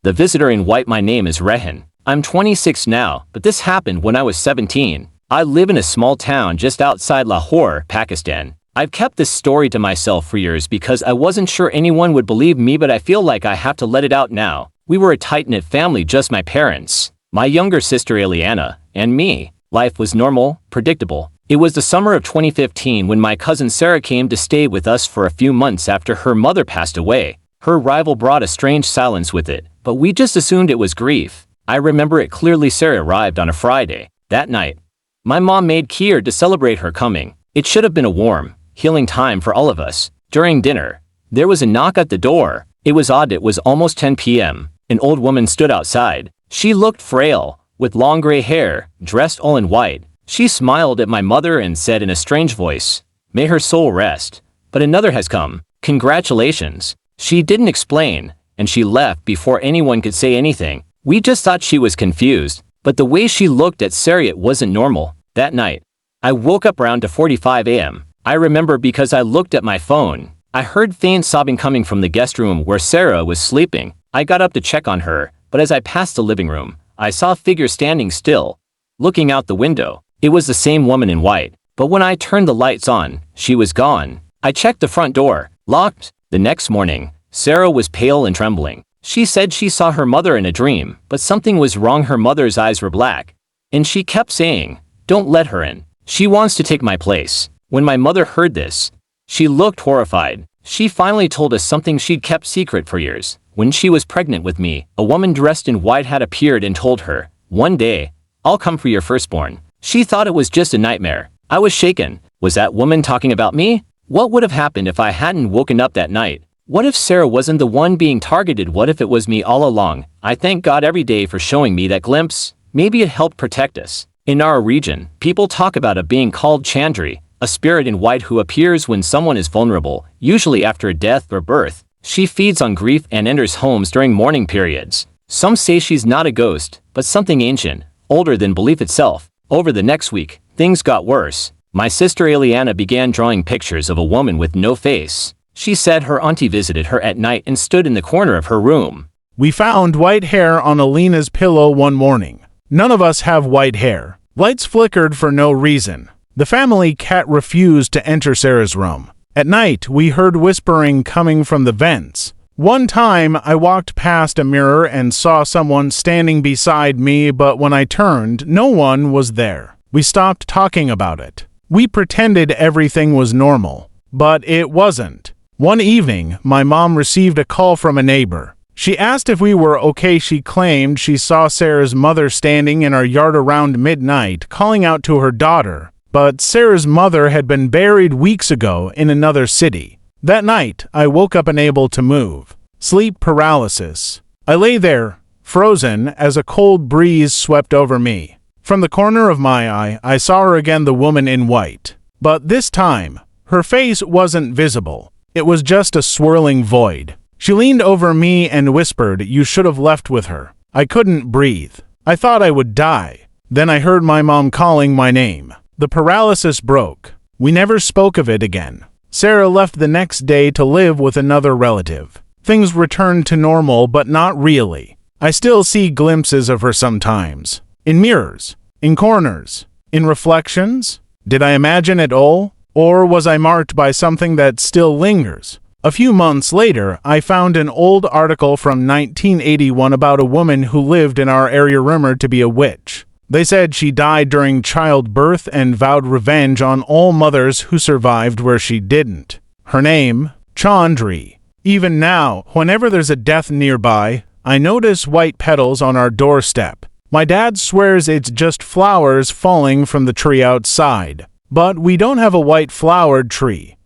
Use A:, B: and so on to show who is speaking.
A: The visitor in white. My name is Rehan. I'm 26 now, but this happened when I was 17. I live in a small town just outside Lahore, Pakistan. I've kept this story to myself for years because I wasn't sure anyone would believe me, but I feel like I have to let it out now. We were a tight-knit family, just my parents, my younger sister Eliana, and me. Life was normal, predictable. It was the summer of 2015 when my cousin Sarah came to stay with us for a few months after her mother passed away. Her arrival brought a strange silence with it, but we just assumed it was grief. I remember it clearly. Sarah arrived on a Friday. That night, my mom made kheer to celebrate her coming. It should have been a warm, healing time for all of us. During dinner, there was a knock at the door. It was odd. It was almost 10 p.m. An old woman stood outside. She looked frail, with long gray hair, dressed all in white. She smiled at my mother and said in a strange voice, "May her soul rest. But another has come. Congratulations." She didn't explain, and she left before anyone could say anything. We just thought she was confused, but the way she looked at Sarah, it wasn't normal. That night, I woke up around 2:45 a.m. I remember because I looked at my phone. I heard faint sobbing coming from the guest room where Sarah was sleeping. I got up to check on her, but as I passed the living room, I saw a figure standing still, looking out the window. It was the same woman in white, but when I turned the lights on, she was gone. I checked the front door, locked. The next morning, Sarah was pale and trembling. She said she saw her mother in a dream, but something was wrong. Her mother's eyes were black, and she kept saying, "Don't let her in. She wants to take my place." When my mother heard this, she looked horrified. She finally told us something she'd kept secret for years. When she was pregnant with me, a woman dressed in white had appeared and told her, "One day, I'll come for your firstborn." She thought it was just a nightmare. I was shaken. Was that woman talking about me? What would have happened if I hadn't woken up that night? What if Sarah wasn't the one being targeted? What if it was me all along? I thank God every day for showing me that glimpse. Maybe it helped protect us. In our region, people talk about a being called Chandri, a spirit in white who appears when someone is vulnerable, usually after a death or birth. She feeds on grief and enters homes during mourning periods. Some say she's not a ghost, but something ancient, older than belief itself. Over the next week, things got worse. My sister Eliana began drawing pictures of a woman with no face. She said her auntie visited her at night and stood in the corner of her room.
B: "We found white hair on Alina's pillow one morning. None of us have white hair. Lights flickered for no reason. The family cat refused to enter Sarah's room. At night, we heard whispering coming from the vents. One time, I walked past a mirror and saw someone standing beside me, but when I turned, no one was there. We stopped talking about it. We pretended everything was normal, but it wasn't. One evening, my mom received a call from a neighbor. She asked if we were okay. She claimed she saw Sarah's mother standing in our yard around midnight, calling out to her daughter. But Sarah's mother had been buried weeks ago in another city. That night, I woke up unable to move. Sleep paralysis. I lay there, frozen, as a cold breeze swept over me. From the corner of my eye, I saw her again, the woman in white. But this time, her face wasn't visible. It was just a swirling void. She leaned over me and whispered, "You should have left with her." I couldn't breathe. I thought I would die. Then I heard my mom calling my name. The paralysis broke. We never spoke of it again. Sarah left the next day to live with another relative. Things returned to normal, but not really. I still see glimpses of her sometimes. In mirrors, in corners, in reflections. Did I imagine it all? Or was I marked by something that still lingers? A few months later, I found an old article from 1981 about a woman who lived in our area rumored to be a witch. They said she died during childbirth and vowed revenge on all mothers who survived where she didn't. Her name, Chandri. Even now, whenever there's a death nearby, I notice white petals on our doorstep. My dad swears it's just flowers falling from the tree outside. But we don't have a white flowered tree.